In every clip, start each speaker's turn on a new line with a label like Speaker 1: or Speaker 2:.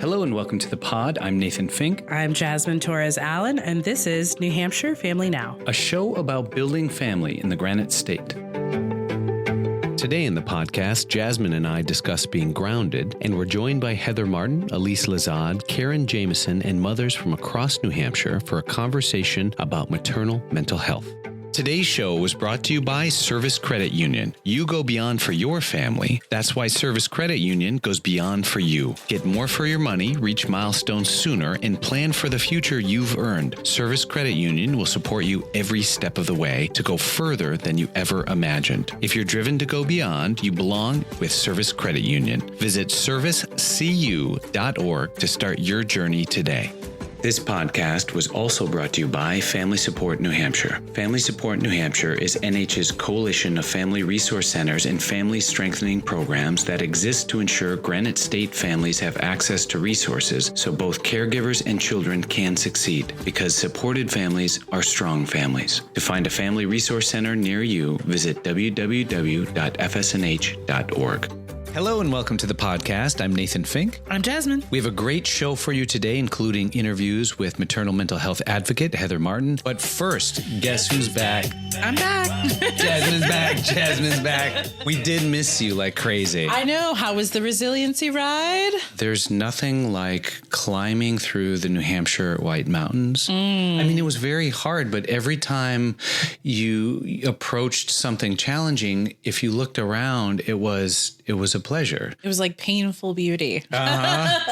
Speaker 1: Hello and welcome to the pod. I'm Nathan Fink.
Speaker 2: I'm Jasmine Torres Allen, and this is New Hampshire Family Now,
Speaker 1: A show about building family in the Granite State. Today in the podcast, Jasmine and I discuss being grounded, and we're joined by Heather Martin, Alysse Lizotte, Karen Jameson, and mothers from across New Hampshire for a conversation about maternal mental health. Today's show was brought to you by Service Credit Union. You go beyond for your family. That's why Service Credit Union goes beyond for you. Get more for your money, reach milestones sooner, and plan for the future you've earned. Service Credit Union will support you every step of the way to go further than you ever imagined. If you're driven to go beyond, you belong with Service Credit Union. Visit servicecu.org to start your journey today. This podcast was also brought to you by Family Support New Hampshire. Family Support New Hampshire is NH's coalition of family resource centers and family strengthening programs that exist to ensure Granite State families have access to resources so both caregivers and children can succeed, because supported families are strong families. To find a family resource center near you, visit www.fsnh.org. Hello and welcome to the podcast. I'm Nathan Fink.
Speaker 2: I'm Jasmine.
Speaker 1: We have a great show for you today, including interviews with maternal mental health advocate Heather Martin. But first, guess who's back?
Speaker 2: I'm back.
Speaker 1: Jasmine's back. Jasmine's back. We did miss you like crazy.
Speaker 2: I know. How was the resiliency ride?
Speaker 1: There's nothing like climbing through the New Hampshire White Mountains. I mean, it was very hard, but every time you approached something challenging, if you looked around, it was a pleasure.
Speaker 2: It was like painful beauty.
Speaker 1: But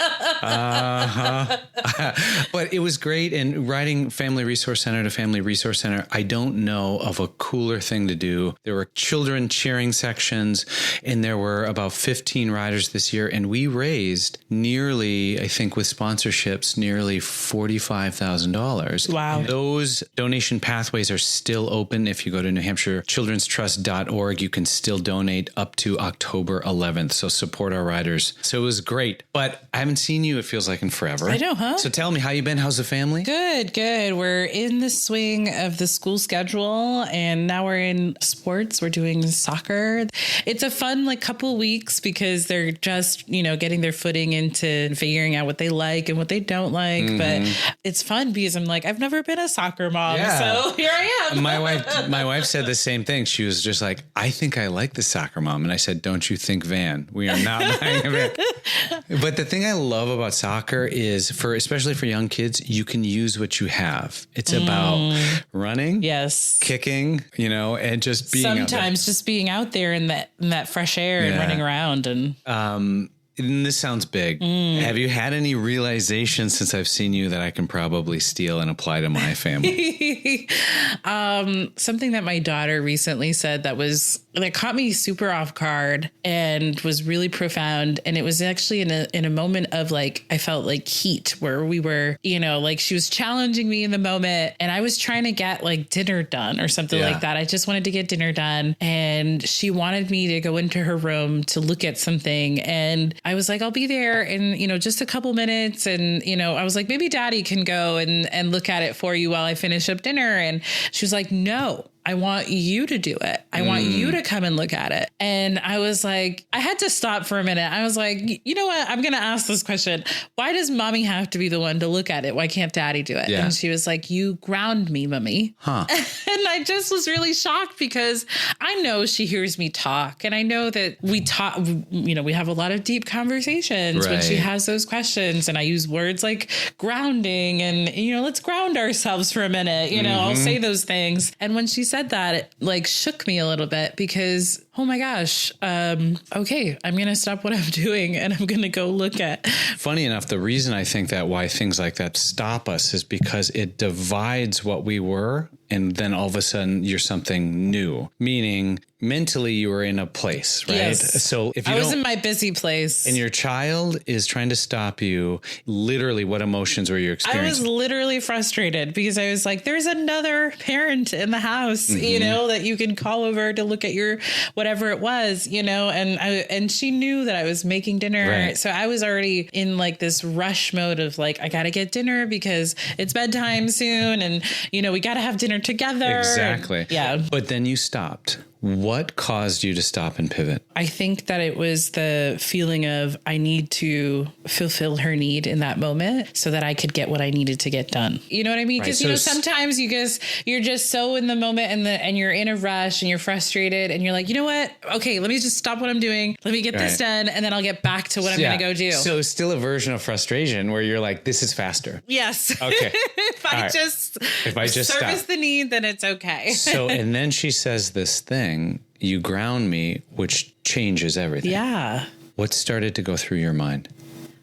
Speaker 1: it was great. And riding Family Resource Center to Family Resource Center, I don't know of a cooler thing to do. There were children cheering sections, and there were about 15 riders this year. And we raised nearly, I think with sponsorships, nearly $45,000.
Speaker 2: Wow.
Speaker 1: Those donation pathways are still open. If you go to NewHampshireChildren'sTrust.org, you can still donate up to October 11th. So support our riders. So it was great. But I haven't seen you, it feels like, in forever.
Speaker 2: I know, huh?
Speaker 1: So tell me, how you been? How's the family?
Speaker 2: Good. We're in the swing of the school schedule, and now we're in sports. We're doing soccer. It's a fun couple weeks because they're just, getting their footing into figuring out what they like and what they don't like. But it's fun because I'm like, I've never been a soccer mom.
Speaker 1: Yeah.
Speaker 2: So here I am.
Speaker 1: My wife said the same thing. She was just like, I think I like the soccer mom. And I said, don't you think van? We are not buying a van. But the thing I love about soccer is, especially for young kids, you can use what you have. It's about running,
Speaker 2: yes,
Speaker 1: kicking, and just being
Speaker 2: sometimes just being out there in that fresh air and running around.
Speaker 1: And this sounds big. Have you had any realizations since I've seen you that I can probably steal and apply to my family?
Speaker 2: Something that my daughter recently said that caught me super off guard and was really profound. And it was actually in a moment of I felt like heat, where we were, she was challenging me in the moment, and I was trying to get dinner done or something like that. I just wanted to get dinner done, and she wanted me to go into her room to look at something. And I was like, I'll be there in, just a couple minutes. And, I was like, maybe daddy can go and look at it for you while I finish up dinner. And she was like, no, I want you to do it. I want you to come and look at it. And I was like, I had to stop for a minute. I was like, you know what? I'm going to ask this question. Why does mommy have to be the one to look at it? Why can't daddy do it?
Speaker 1: Yeah.
Speaker 2: And she was like, you ground me, mommy.
Speaker 1: Huh.
Speaker 2: And I just was really shocked because I know she hears me talk, and I know that we talk, we have a lot of deep conversations when she has those questions, and I use words like grounding and, let's ground ourselves for a minute, I'll say those things. And when she said that, it shook me a little bit because, oh my gosh, okay, I'm going to stop what I'm doing and I'm going to go look at.
Speaker 1: Funny enough, the reason I think that why things like that stop us is because it divides what we were, and then all of a sudden you're something new, meaning mentally you were in a place, right?
Speaker 2: Yes.
Speaker 1: So if you
Speaker 2: I was in my busy place,
Speaker 1: and your child is trying to stop you, literally what emotions were you experiencing?
Speaker 2: I was literally frustrated because I was like, there's another parent in the house, that you can call over to look at your whatever it was, and she knew that I was making dinner.
Speaker 1: Right.
Speaker 2: So I was already in this rush mode of I got to get dinner because it's bedtime soon, and we got to have dinner together.
Speaker 1: Exactly.
Speaker 2: Yeah.
Speaker 1: But then you stopped. What caused you to stop and pivot?
Speaker 2: I think that it was the feeling of I need to fulfill her need in that moment so that I could get what I needed to get done. You know what I mean? Because, sometimes you're just so in the moment and you're in a rush and you're frustrated and you're like, you know what? Okay, let me just stop what I'm doing. Let me get this done. And then I'll get back to what I'm going to go do.
Speaker 1: So still a version of frustration where you're like, this is faster.
Speaker 2: Yes.
Speaker 1: Okay.
Speaker 2: If I just service
Speaker 1: stop
Speaker 2: the need, then it's okay.
Speaker 1: So, and then she says this thing, you ground me, which changes everything.
Speaker 2: Yeah.
Speaker 1: What started to go through your mind?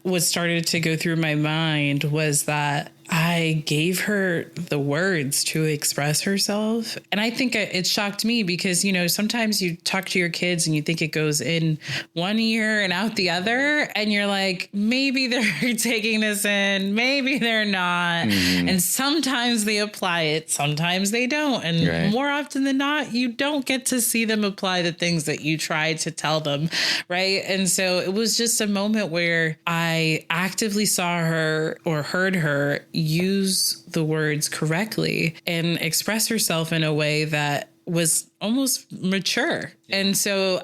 Speaker 2: What started to go through my mind was that I gave her the words to express herself. And I think it shocked me because, sometimes you talk to your kids and you think it goes in one ear and out the other. And you're like, maybe they're taking this in, maybe they're not. Mm-hmm. And sometimes they apply it, sometimes they don't. And more often than not, you don't get to see them apply the things that you tried to tell them. Right. And so it was just a moment where I actively saw her or heard her use the words correctly and express herself in a way that was almost mature. And so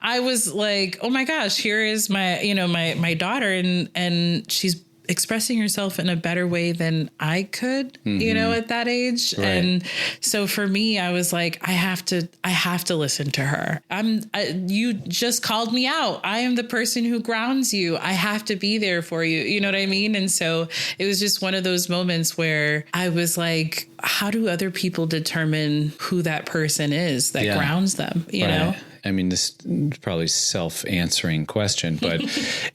Speaker 2: I was like, oh my gosh, here is my daughter and she's expressing herself in a better way than I could, at that age. Right. And so for me, I was like, I have to listen to her. You just called me out. I am the person who grounds you. I have to be there for you. You know what I mean? And so it was just one of those moments where I was like, how do other people determine who that person is that grounds them? You know?
Speaker 1: I mean, this is probably self-answering question, but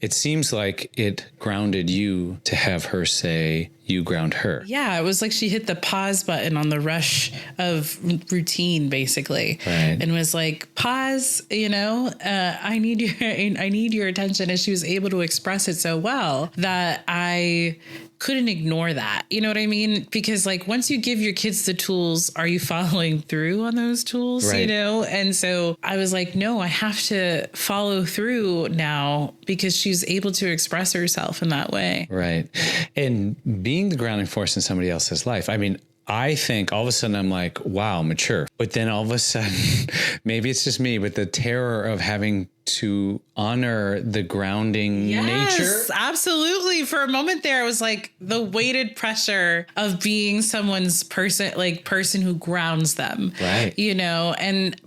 Speaker 1: it seems like it grounded you to have her say, you ground her.
Speaker 2: Yeah, it was like she hit the pause button on the rush of routine, basically, and was like, pause, I need your attention. And she was able to express it so well that I couldn't ignore that. You know what I mean? Because once you give your kids the tools, are you following through on those tools? Right. And so I was like, no, I have to follow through now because she's able to express herself in that way.
Speaker 1: Right. And being the grounding force in somebody else's life. I mean, I think all of a sudden I'm like, wow, mature. But then all of a sudden, maybe it's just me, but the terror of having to honor the grounding nature.
Speaker 2: Yes, absolutely. For a moment there, it was like the weighted pressure of being someone's person who grounds them.
Speaker 1: Right.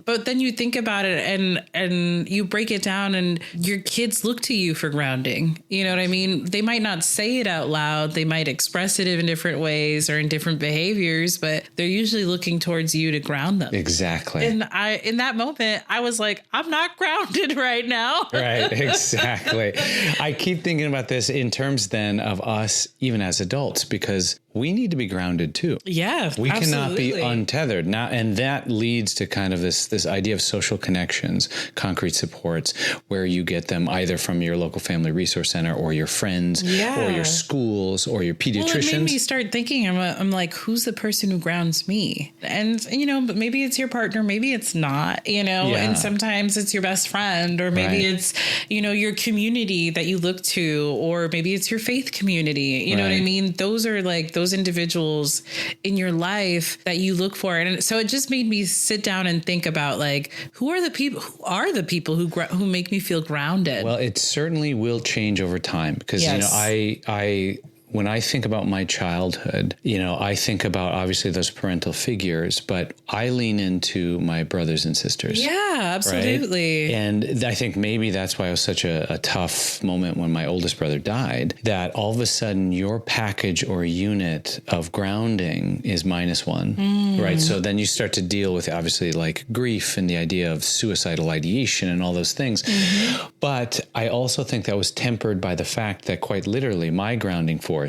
Speaker 2: But then you think about it and you break it down and your kids look to you for grounding. You know what I mean? They might not say it out loud. They might express it in different ways or in different behaviors, but they're usually looking towards you to ground them.
Speaker 1: Exactly.
Speaker 2: And in that moment, I was like, I'm not grounded right now.
Speaker 1: Right, exactly. I keep thinking about this in terms then of us, even as adults, because we need to be grounded too.
Speaker 2: Yeah,
Speaker 1: we cannot be untethered now, and that leads to kind of this idea of social connections, concrete supports, where you get them either from your local family resource center or your friends, or your schools, or your pediatricians. Well, it made
Speaker 2: me start thinking. I'm like, who's the person who grounds me? And but maybe it's your partner, maybe it's not. And sometimes it's your best friend, or maybe it's your community that you look to, or maybe it's your faith community. You know what I mean? Those are those individuals in your life that you look for. And so it just made me sit down and think about who are the people who make me feel grounded?
Speaker 1: Well, it certainly will change over time because, I when I think about my childhood, I think about obviously those parental figures, but I lean into my brothers and sisters.
Speaker 2: Yeah, absolutely.
Speaker 1: Right? And I think maybe that's why it was such a tough moment when my oldest brother died, that all of a sudden your package or unit of grounding is -1, right? So then you start to deal with obviously grief and the idea of suicidal ideation and all those things. Mm-hmm. But I also think that was tempered by the fact that quite literally my grounding force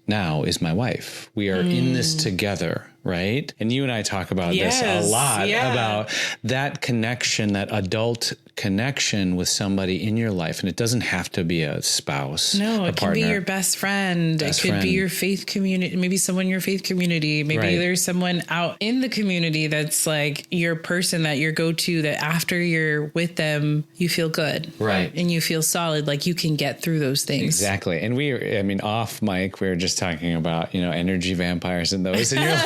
Speaker 1: now is my wife. We are in this together, right? And you and I talk about this a lot, about that connection, that adult connection with somebody in your life. And it doesn't have to be a spouse.
Speaker 2: No, it can be your best friend. It could be your faith community, maybe someone in your faith community. Maybe there's someone out in the community that's your person that you go to, that after you're with them, you feel good. Right. And you feel solid, you can get through those things.
Speaker 1: Exactly. And off mic, we were just talking about, energy vampires and those in your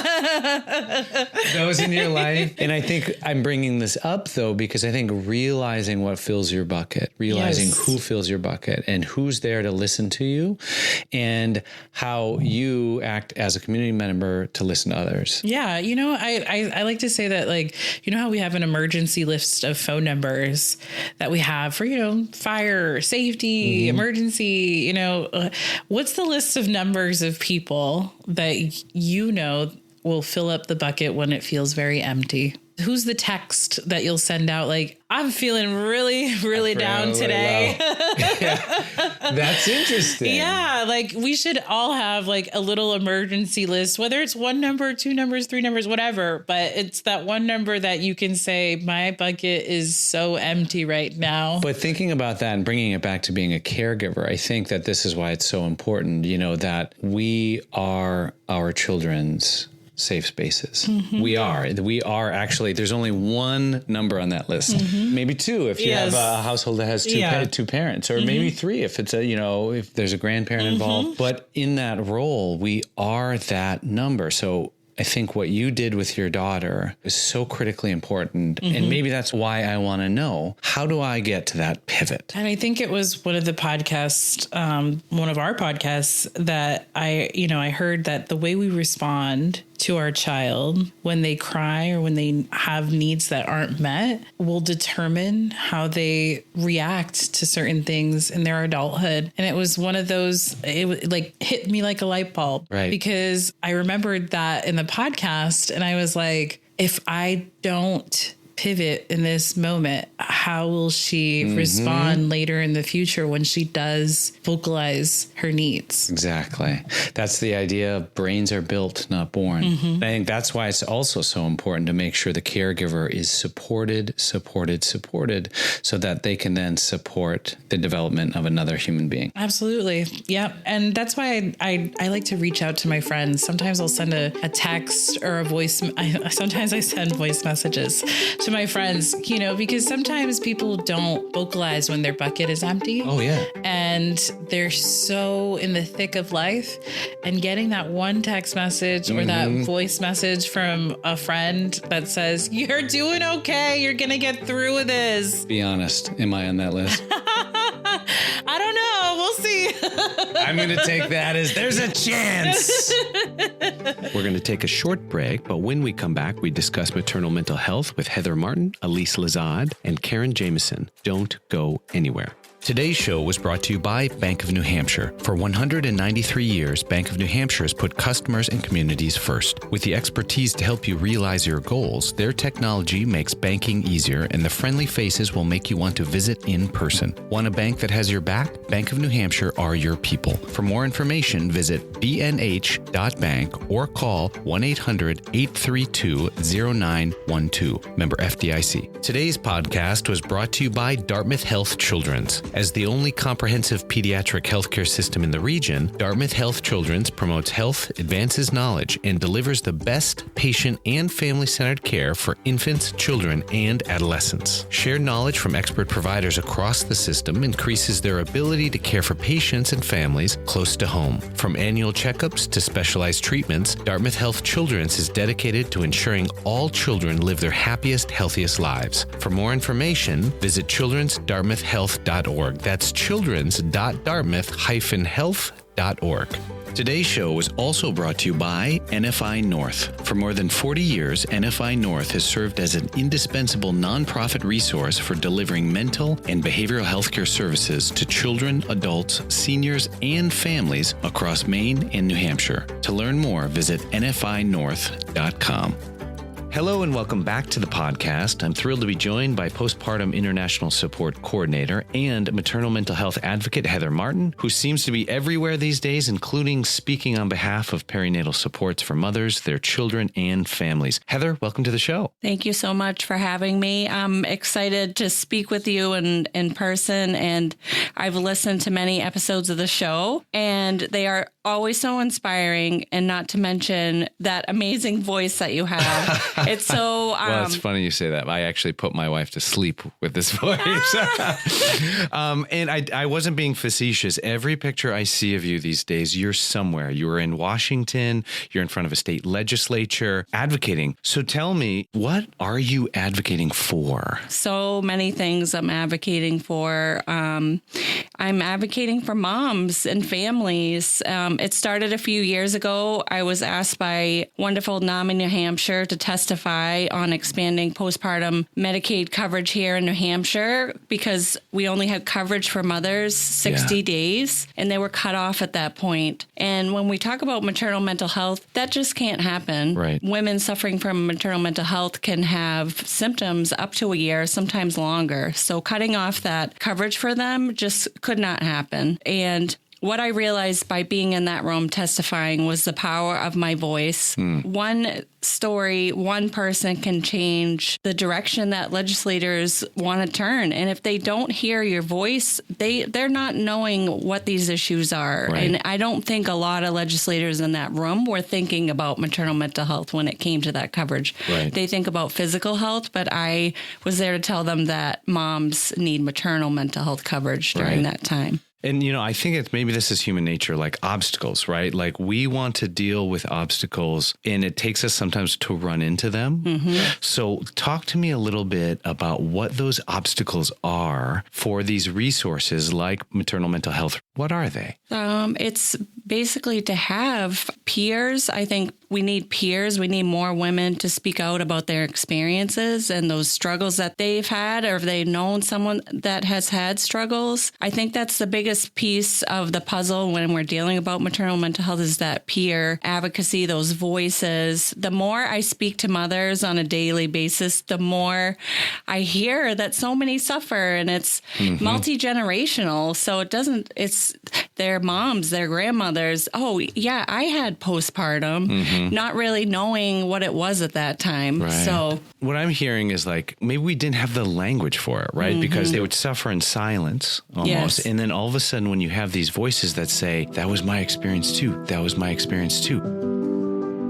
Speaker 1: those in your life. And I think I'm bringing this up though, because I think realizing what fills your bucket, realizing who fills your bucket and who's there to listen to you and how you act as a community member to listen to others.
Speaker 2: Yeah. I like to say that, like, how we have an emergency list of phone numbers that we have for, fire, safety, emergency, what's the list of numbers of people that will fill up the bucket when it feels very empty? Who's the text that you'll send out? Like, I'm feeling really, really down today.
Speaker 1: Yeah, that's interesting.
Speaker 2: Yeah. Like, we should all have like a little emergency list, whether it's one number, two numbers, three numbers, whatever. But it's that one number that you can say, my bucket is so empty right now.
Speaker 1: But thinking about that and bringing it back to being a caregiver, I think that this is why it's so important, that we are our children's safe spaces. We are actually, there's only one number on that list, maybe two if you have a household that has two parents, or maybe three if it's if there's a grandparent involved. But in that role, we are that number. So I think what you did with your daughter is so critically important. And maybe that's why I want to know, how do I get to that pivot?
Speaker 2: And I think it was one of the podcasts, one of our podcasts, that I heard that the way we respond to our child when they cry or when they have needs that aren't met will determine how they react to certain things in their adulthood. And it was one of those, it like hit me like a light bulb,
Speaker 1: right?
Speaker 2: Because I remembered that in the podcast and I was like, if I don't pivot in this moment, how will she respond later in the future when she does vocalize her needs?
Speaker 1: Exactly. That's the idea of brains are built, not born. And I think that's why it's also so important to make sure the caregiver is supported, so that they can then support the development of another human being.
Speaker 2: Absolutely. Yep. And that's why I like to reach out to my friends. Sometimes I'll send a text or a voice. Sometimes I send voice messages to my friends, because sometimes people don't vocalize when their bucket is empty.
Speaker 1: Oh, yeah.
Speaker 2: And they're so in the thick of life, and getting that one text message or that voice message from a friend that says, you're doing okay, you're going to get through with this.
Speaker 1: Be honest. Am I on that list?
Speaker 2: I don't know. We'll see.
Speaker 1: I'm going to take that as there's a chance.
Speaker 3: We're going to take a short break, but when we come back, we discuss maternal mental health with Heather Martin, Alysse Lizotte, and Karen Jameson. Don't go anywhere. Today's show was brought to you by Bank of New Hampshire. For 193 years, Bank of New Hampshire has put customers and communities first. With the expertise to help you realize your goals, their technology makes banking easier, and the friendly faces will make you want to visit in person. Want a bank that has your back? Bank of New Hampshire are your people. For more information, visit bnh.bank or call 1-800-832-0912. Member FDIC. Today's podcast was brought to you by Dartmouth Health Children's. As the only comprehensive pediatric healthcare system in the region, Dartmouth Health Children's promotes health, advances knowledge, and delivers the best patient and family-centered care for infants, children, and adolescents. Shared knowledge from expert providers across the system increases their ability to care for patients and families close to home. From annual checkups to specialized treatments, Dartmouth Health Children's is dedicated to ensuring all children live their happiest, healthiest lives. For more information, visit childrensdartmouthhealth.org. That's childrens.dartmouth-health.org. Today's show was also brought to you by NFI North. For more than 40 years, NFI North has served as an indispensable nonprofit resource for delivering mental and behavioral healthcare services to children, adults, seniors, and families across Maine and New Hampshire. To learn more, visit nfinorth.com. Hello and welcome back to the podcast. I'm thrilled to be joined by Postpartum International Support Coordinator and Maternal Mental Health Advocate Heather Martin, who seems to be everywhere these days, including speaking on behalf of perinatal supports for mothers, their children, and families. Heather, welcome to the show.
Speaker 4: Thank you so much for having me. I'm excited to speak with you in person, and I've listened to many episodes of the show, and they are always so inspiring, and not to mention that amazing voice that you have. It's so...
Speaker 3: well, it's funny you say that. I actually put my wife to sleep with this voice. And I wasn't being facetious. Every picture I see of you these days, you're somewhere. You're in Washington. You're in front of a state legislature advocating. So tell me, what are you advocating for?
Speaker 4: So many things I'm advocating for. I'm advocating for moms and families. It started a few years ago. I was asked by wonderful NAMI New Hampshire to testify on expanding postpartum Medicaid coverage here in New Hampshire because we only had coverage for mothers 60 days, and they were cut off at that point. And when we talk about maternal mental health, that just can't happen.
Speaker 3: Right.
Speaker 4: Women suffering from maternal mental health can have symptoms up to a year, sometimes longer. So cutting off that coverage for them just could not happen. And what I realized by being in that room testifying was the power of my voice. One story, one person can change the direction that legislators want to turn. And if they don't hear your voice, they're not knowing what these issues are.
Speaker 3: Right.
Speaker 4: And I don't think a lot of legislators in that room were thinking about maternal mental health when it came to that coverage.
Speaker 3: Right.
Speaker 4: They think about physical health, but I was there to tell them that moms need maternal mental health coverage during that time.
Speaker 3: And, I think maybe this is human nature, like obstacles, right? Like we want to deal with obstacles and it takes us sometimes to run into them. Mm-hmm. So talk to me a little bit about what those obstacles are for these resources like maternal mental health. What are they?
Speaker 4: It's basically to have peers. I think we need peers. We need more women to speak out about their experiences and those struggles that they've had, or if they've known someone that has had struggles. I think that's the biggest piece of the puzzle when we're dealing about maternal mental health is that peer advocacy, those voices. The more I speak to mothers on a daily basis, the more I hear that so many suffer, and it's multi-generational. So it's their moms, their grandmothers. Oh, yeah, I had postpartum, not really knowing what it was at that time.
Speaker 3: Right.
Speaker 4: So
Speaker 3: what I'm hearing is like, maybe we didn't have the language for it, right? Because they would suffer in silence almost.
Speaker 4: Yes.
Speaker 3: And then all of a sudden, when you have these voices that say, that was my experience too, that was my experience too.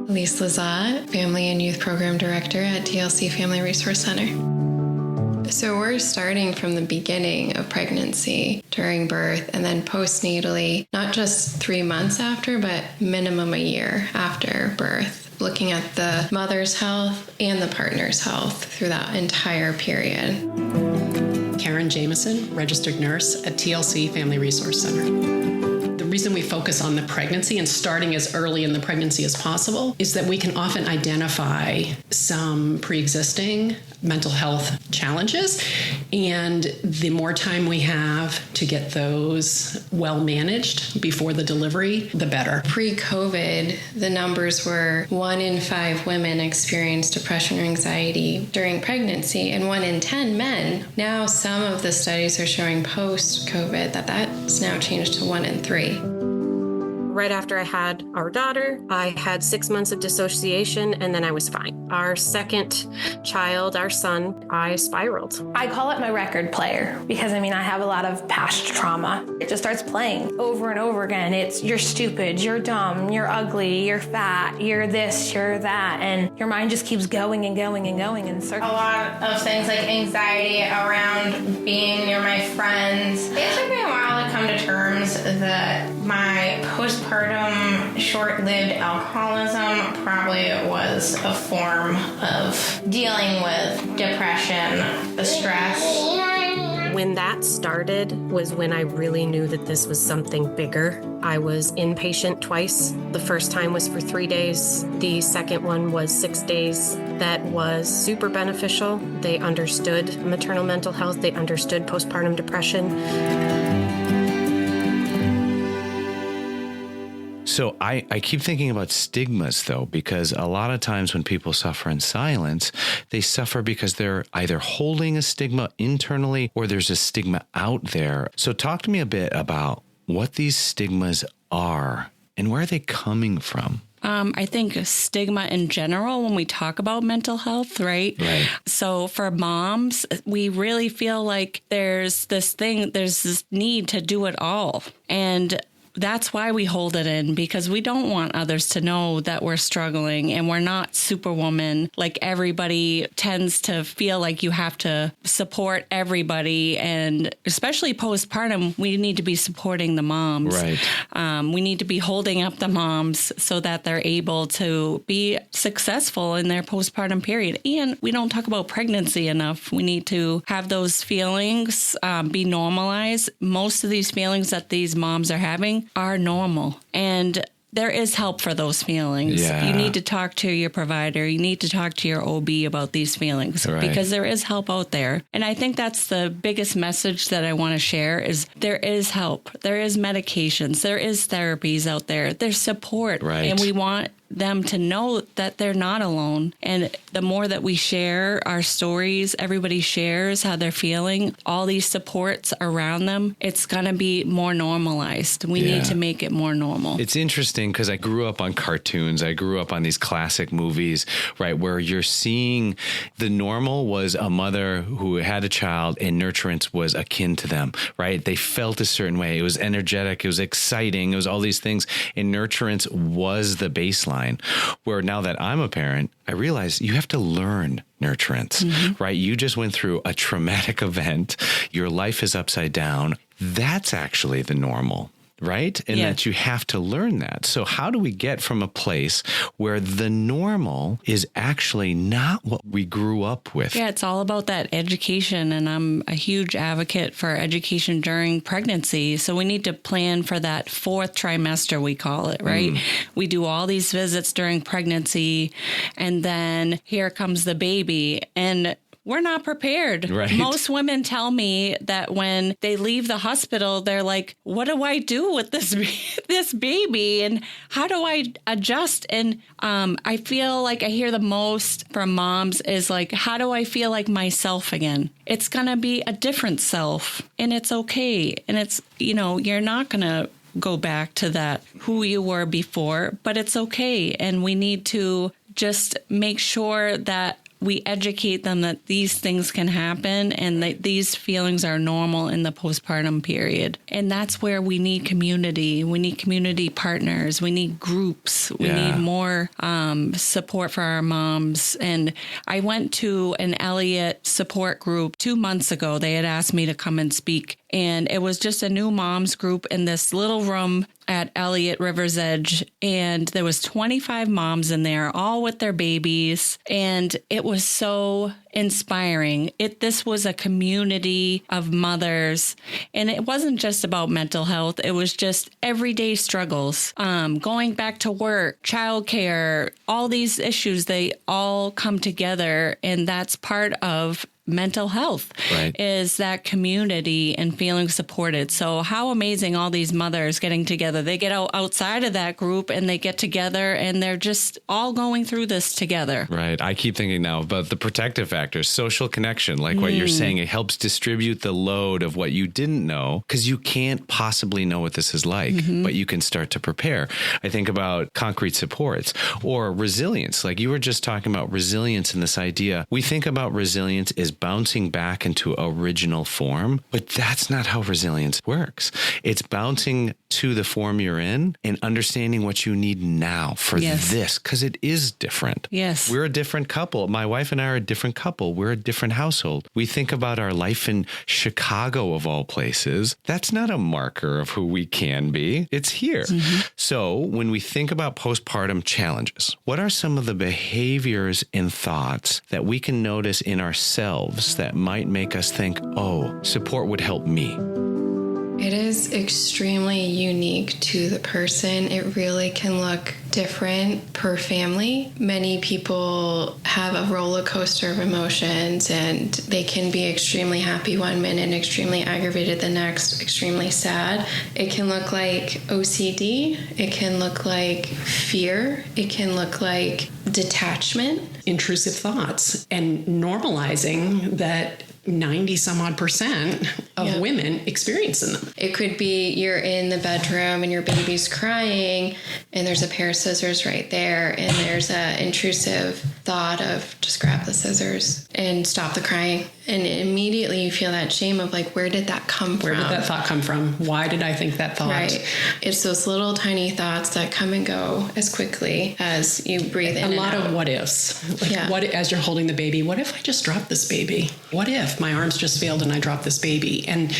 Speaker 5: Alysse Lizotte, Family and Youth Program Director at TLC Family Resource Center. So we're starting from the beginning of pregnancy, during birth, and then postnatally, not just 3 months after, but minimum a year after birth, looking at the mother's health and the partner's health through that entire period.
Speaker 6: Jameson, registered nurse at TLC Family Resource Center. The reason we focus on the pregnancy and starting as early in the pregnancy as possible is that we can often identify some pre-existing mental health challenges, and the more time we have to get those well managed before the delivery, the better.
Speaker 5: Pre-COVID, the numbers were 1 in 5 women experienced depression or anxiety during pregnancy, and 1 in 10 men. Now some of the studies are showing post-COVID that's now changed to 1 in 3.
Speaker 7: Right after I had our daughter, I had 6 months of dissociation, and then I was fine. Our second child, our son, I spiraled.
Speaker 8: I call it my record player because, I have a lot of past trauma. It just starts playing over and over again. It's you're stupid, you're dumb, you're ugly, you're fat, you're this, you're that, and your mind just keeps going and going and going in circles.
Speaker 9: A lot of things like anxiety around being near my friends. It took me a while to come to terms that my postpartum short-lived alcoholism probably was a form of dealing with depression, the stress.
Speaker 7: When that started was when I really knew that this was something bigger. I was inpatient twice. The first time was for 3 days. The second one was 6 days. That was super beneficial. They understood maternal mental health. They understood postpartum depression.
Speaker 3: So I keep thinking about stigmas, though, because a lot of times when people suffer in silence, they suffer because they're either holding a stigma internally or there's a stigma out there. So talk to me a bit about what these stigmas are and where are they coming from?
Speaker 4: I think stigma in general when we talk about mental health, right?
Speaker 3: Right.
Speaker 4: So for moms, we really feel like there's this need to do it all. And that's why we hold it in, because we don't want others to know that we're struggling and we're not superwoman. Like everybody tends to feel like you have to support everybody. And especially postpartum, we need to be supporting the moms.
Speaker 1: Right.
Speaker 4: We need to be holding up the moms so that they're able to be successful in their postpartum period. And we don't talk about pregnancy enough. We need to have those feelings be normalized. Most of these feelings that these moms are having are normal. And there is help for those feelings.
Speaker 1: Yeah.
Speaker 4: You need to talk to your provider. You need to talk to your OB about these feelings because there is help out there. And I think that's the biggest message that I want to share is there is help. There is medications. There is therapies out there. There's support.
Speaker 1: Right.
Speaker 4: And we want them to know that they're not alone. And the more that we share our stories, everybody shares how they're feeling, all these supports around them, it's going to be more normalized. We need to make it more normal.
Speaker 1: It's interesting because I grew up on cartoons. I grew up on these classic movies, right, where you're seeing the normal was a mother who had a child and nurturance was akin to them, right? They felt a certain way. It was energetic. It was exciting. It was all these things. And nurturance was the baseline. Where now that I'm a parent, I realize you have to learn nurturance, right? You just went through a traumatic event. Your life is upside down. That's actually the normal. Right? And that you have to learn that. So how do we get from a place where the normal is actually not what we grew up with?
Speaker 4: Yeah, it's all about that education. And I'm a huge advocate for education during pregnancy. So we need to plan for that 4th trimester, we call it, right? We do all these visits during pregnancy. And then here comes the baby. And we're not prepared.
Speaker 1: Right.
Speaker 4: Most women tell me that when they leave the hospital, they're like, what do I do with this baby? And how do I adjust? And I feel like I hear the most from moms is like, how do I feel like myself again? It's going to be a different self and it's okay. And it's, you're not going to go back to that who you were before, but it's okay. And we need to just make sure that we educate them that these things can happen and that these feelings are normal in the postpartum period. And that's where we need community. We need community partners. We need groups. We need more support for our moms. And I went to an Elliott support group 2 months ago. They had asked me to come and speak. And it was just a new moms group in this little room at Elliott River's Edge. And there was 25 moms in there, all with their babies. And it was so inspiring. This was a community of mothers. And it wasn't just about mental health. It was just everyday struggles, going back to work, childcare, all these issues, they all come together. And that's part of mental health is that community and feeling supported. So how amazing all these mothers getting together. They get outside of that group and they get together and they're just all going through this together.
Speaker 1: Right. I keep thinking now about the protective factors, social connection, like what you're saying. It helps distribute the load of what you didn't know because you can't possibly know what this is like, but you can start to prepare. I think about concrete supports or resilience. Like you were just talking about resilience and this idea. We think about resilience as bouncing back into original form, but that's not how resilience works. It's bouncing to the form you're in and understanding what you need now for this, because it is different.
Speaker 4: Yes.
Speaker 1: We're a different couple. My wife and I are a different couple. We're a different household. We think about our life in Chicago, of all places. That's not a marker of who we can be. It's here. So when we think about postpartum challenges, what are some of the behaviors and thoughts that we can notice in ourselves that might make us think, oh, support would help me?
Speaker 5: It is extremely unique to the person. It really can look different per family. Many people have a roller coaster of emotions and they can be extremely happy one minute and extremely aggravated the next, extremely sad. It can look like OCD. It can look like fear. It can look like detachment.
Speaker 6: Intrusive thoughts and normalizing that 90 some odd % of women experiencing them.
Speaker 5: It could be you're in the bedroom and your baby's crying and there's a pair of scissors right there and there's a intrusive thought of just grab the scissors and stop the crying. And immediately you feel that shame of like, where did that come from?
Speaker 6: Where did that thought come from? Why did I think that thought?
Speaker 5: Right. It's those little tiny thoughts that come and go as quickly as you breathe in.
Speaker 6: A lot of what ifs. Like what, as you're holding the baby, what if I just dropped this baby? What if my arms just failed and I dropped this baby? And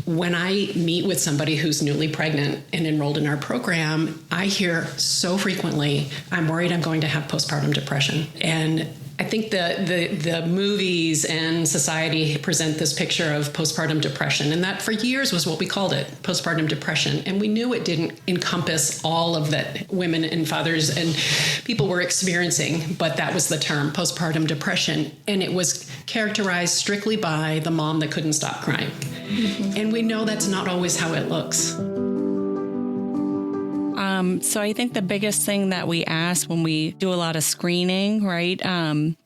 Speaker 6: when I meet with somebody who's newly pregnant and enrolled in our program, I hear so frequently, I'm worried I'm going to have postpartum depression. And I think the movies and society present this picture of postpartum depression, and that for years was what we called it, postpartum depression. And we knew it didn't encompass all of that women and fathers and people were experiencing, but that was the term, postpartum depression. And it was characterized strictly by the mom that couldn't stop crying. Mm-hmm. And we know that's not always how it looks.
Speaker 4: So I think the biggest thing that we ask when we do a lot of screening, right,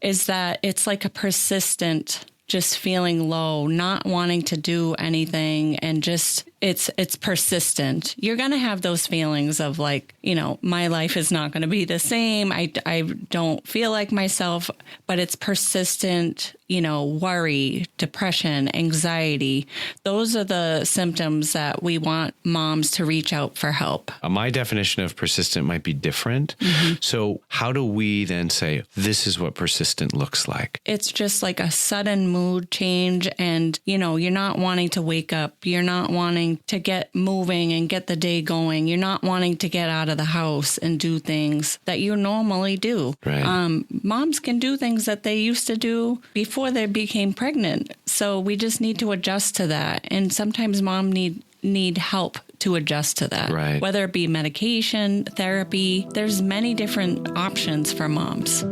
Speaker 4: is that it's like a persistent, just feeling low, not wanting to do anything, and just it's persistent. You're going to have those feelings of like, you know, my life is not going to be the same. I don't feel like myself, but it's persistent, you know, worry, depression, anxiety. Those are the symptoms that we want moms to reach out for help.
Speaker 3: My definition of persistent might be different. Mm-hmm. So how do we then say, this is what persistent looks like?
Speaker 4: It's just like a sudden mood change. And, you know, you're not wanting to wake up. You're not wanting to get moving and get the day going. You're not wanting to get out of the house and do things that you normally do.
Speaker 3: Right.
Speaker 4: Moms can do things that they used to do before they became pregnant. So we just need to adjust to that. And sometimes mom need help to adjust to that.
Speaker 3: Right.
Speaker 4: Whether it be medication, therapy, there's many different options for moms.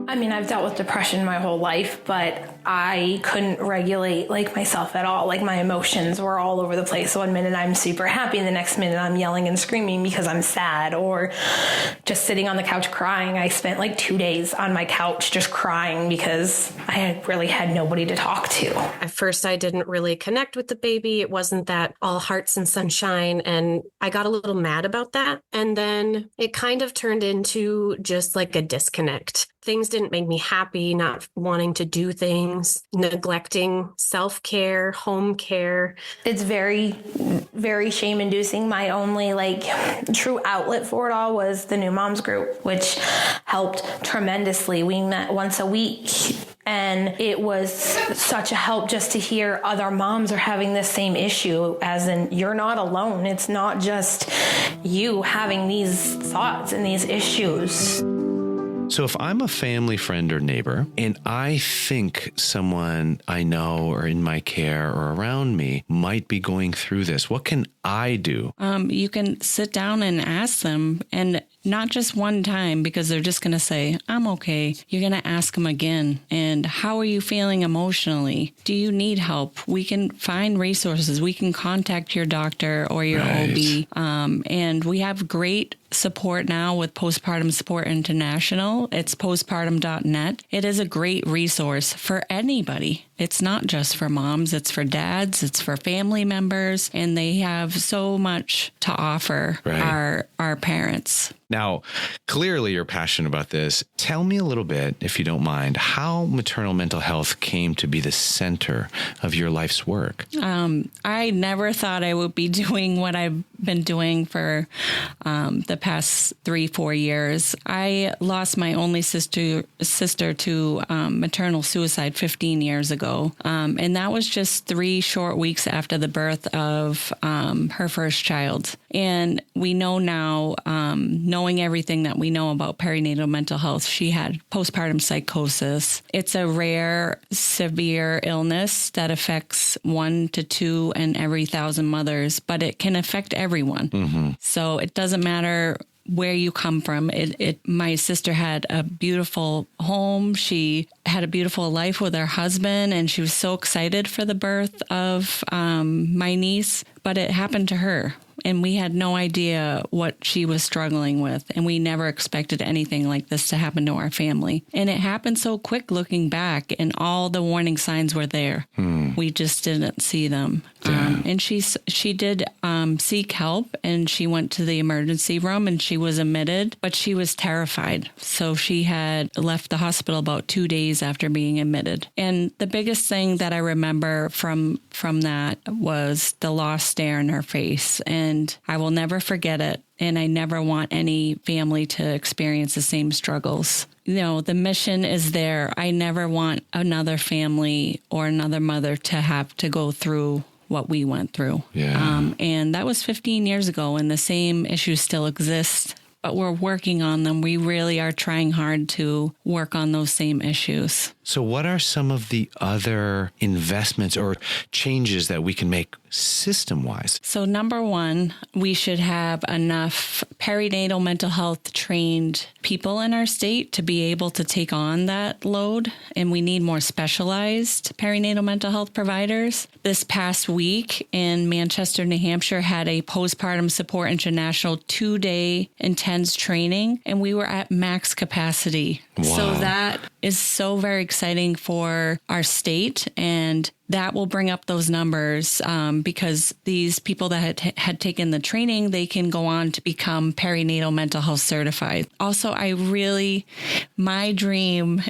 Speaker 8: I mean, I've dealt with depression my whole life, but I couldn't regulate like myself at all. Like my emotions were all over the place. One minute I'm super happy, and the next minute I'm yelling and screaming because I'm sad, or just sitting on the couch crying. I spent like 2 days on my couch just crying because I really had nobody to talk to.
Speaker 7: At first, I didn't really connect with the baby. It wasn't that all hearts and sunshine, and I got a little mad about that. And then it kind of turned into just like a disconnect. Things didn't make me happy, not wanting to do things, neglecting self-care, home care.
Speaker 8: It's very, very shame-inducing. My only true outlet for it all was the New Moms group, which helped tremendously. We met once a week, and it was such a help just to hear other moms are having the same issue, as in you're not alone. It's not just you having these thoughts and these issues.
Speaker 3: So if I'm a family friend or neighbor and I think someone I know or in my care or around me might be going through this, what can I do?
Speaker 4: You can sit down and ask them, and not just one time, because they're just going to say, I'm okay. You're going to ask them again. And how are you feeling emotionally? Do you need help? We can find resources. We can contact your doctor or your OB. And we have great support now with Postpartum Support International. It's postpartum.net. It is a great resource for anybody. It's not just for moms. It's for dads. It's for family members. And they have so much to offer our parents.
Speaker 3: Now, clearly you're passionate about this. Tell me a little bit, if you don't mind, how maternal mental health came to be the center of your life's work.
Speaker 4: I never thought I would be doing what I've been doing for the past 3-4 years. I lost my only sister to maternal suicide 15 years ago. And that was just 3 short weeks after the birth of her first child. And we know now, knowing everything that we know about perinatal mental health, she had postpartum psychosis. It's a rare, severe illness that affects 1 to 2 in every 1,000 mothers, but it can affect everyone. Mm-hmm. So it doesn't matter where you come from. My sister had a beautiful home. She had a beautiful life with her husband, and she was so excited for the birth of my niece, but it happened to her. And we had no idea what she was struggling with. And we never expected anything like this to happen to our family. And it happened so quick looking back, and all the warning signs were there. We just didn't see them. And she did seek help, and she went to the emergency room and she was admitted, but she was terrified. So she had left the hospital about 2 days after being admitted. And the biggest thing that I remember from that was the lost stare in her face. And I will never forget it. And I never want any family to experience the same struggles. You know, the mission is there. I never want another family or another mother to have to go through what we went through.
Speaker 3: Yeah.
Speaker 4: And that was 15 years ago, and the same issues still exist, but we're working on them. We really are trying hard to work on those same issues.
Speaker 3: So what are some of the other investments or changes that we can make system-wise?
Speaker 4: So number one, we should have enough perinatal mental health trained people in our state to be able to take on that load. And we need more specialized perinatal mental health providers. This past week in Manchester, New Hampshire, had a postpartum support international 2-day intense training, and we were at max capacity.
Speaker 3: Wow.
Speaker 4: So that is so very exciting for our state, and that will bring up those numbers because these people that had taken the training, they can go on to become perinatal mental health certified. Also, my dream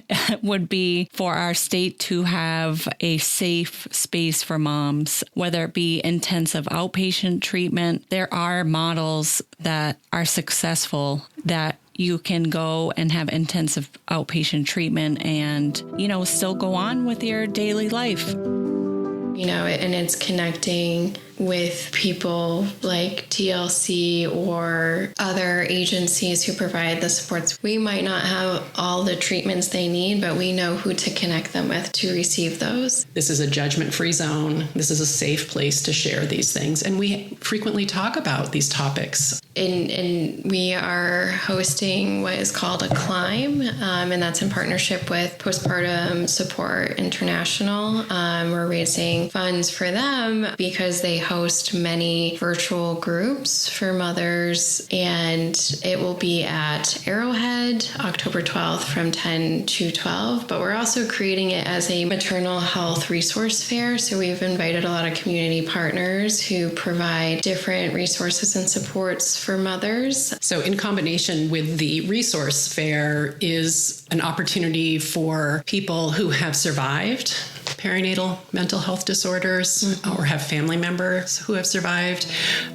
Speaker 4: would be for our state to have a safe space for moms, whether it be intensive outpatient treatment. There are models that are successful that you can go and have intensive outpatient treatment and, still go on with your daily life.
Speaker 5: And it's connecting with people like TLC or other agencies who provide the supports. We might not have all the treatments they need, but we know who to connect them with to receive those.
Speaker 6: This is a judgment-free zone. This is a safe place to share these things. And we frequently talk about these topics.
Speaker 5: And we are hosting what is called a Climb, and that's in partnership with Postpartum Support International. We're raising funds for them because they host many virtual groups for mothers, and it will be at Arrowhead October 12th from 10 to 12. But we're also creating it as a maternal health resource fair. So we've invited a lot of community partners who provide different resources and supports for mothers.
Speaker 6: So in combination with the resource fair is an opportunity for people who have survived perinatal mental health disorders or have family members who have survived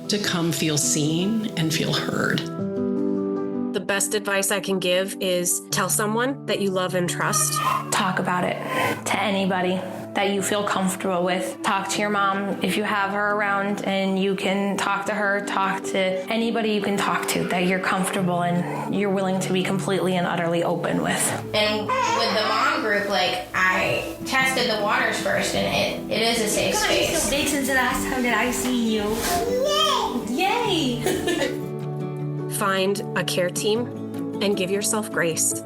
Speaker 6: to come feel seen and feel heard.
Speaker 7: The best advice I can give is tell someone that you love and trust.
Speaker 8: Talk about it to anybody that you feel comfortable with. Talk to your mom if you have her around, and you can talk to her, talk to anybody you can talk to that you're comfortable and you're willing to be completely and utterly open with.
Speaker 9: And with the mom group, I tested the waters first, and it is a safe space.
Speaker 10: It's so big since the last time that I see you. Yay!
Speaker 7: Find a care team and give yourself grace.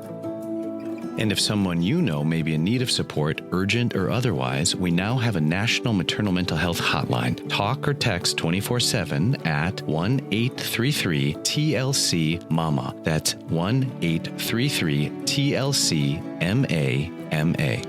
Speaker 3: And if someone you know may be in need of support, urgent or otherwise, we now have a national maternal mental health hotline. Talk or text 24/7 at 1-833-TLC-MAMA. That's 1-833-TLC-MAMA.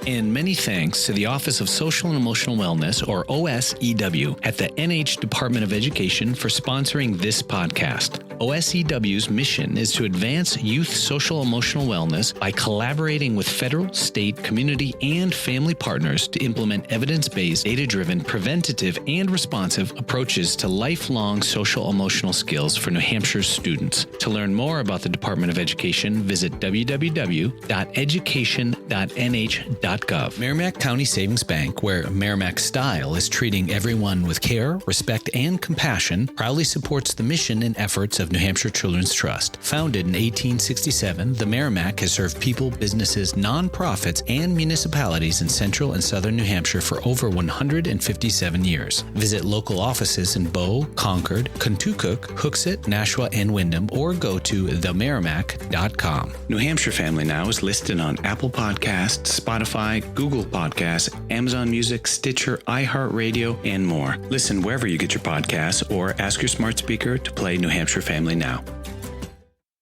Speaker 3: And many thanks to the Office of Social and Emotional Wellness, or OSEW, at the NH Department of Education for sponsoring this podcast. OSEW's mission is to advance youth social emotional wellness by collaborating with federal, state, community, and family partners to implement evidence-based, data-driven, preventative, and responsive approaches to lifelong social emotional skills for New Hampshire's students. To learn more about the Department of Education, visit www.education.nh.gov. Merrimack County Savings Bank, where Merrimack style is treating everyone with care, respect, and compassion, proudly supports the mission and efforts of New Hampshire Children's Trust. Founded in 1867, the Merrimack has served people, businesses, nonprofits, and municipalities in central and southern New Hampshire for over 157 years. Visit local offices in Bow, Concord, Contoocook, Hooksett, Nashua, and Windham, or go to themerrimack.com. New Hampshire Family Now is listed on Apple Podcasts, Spotify, Google Podcasts, Amazon Music, Stitcher, iHeartRadio, and more. Listen wherever you get your podcasts, or ask your smart speaker to play New Hampshire Family Now.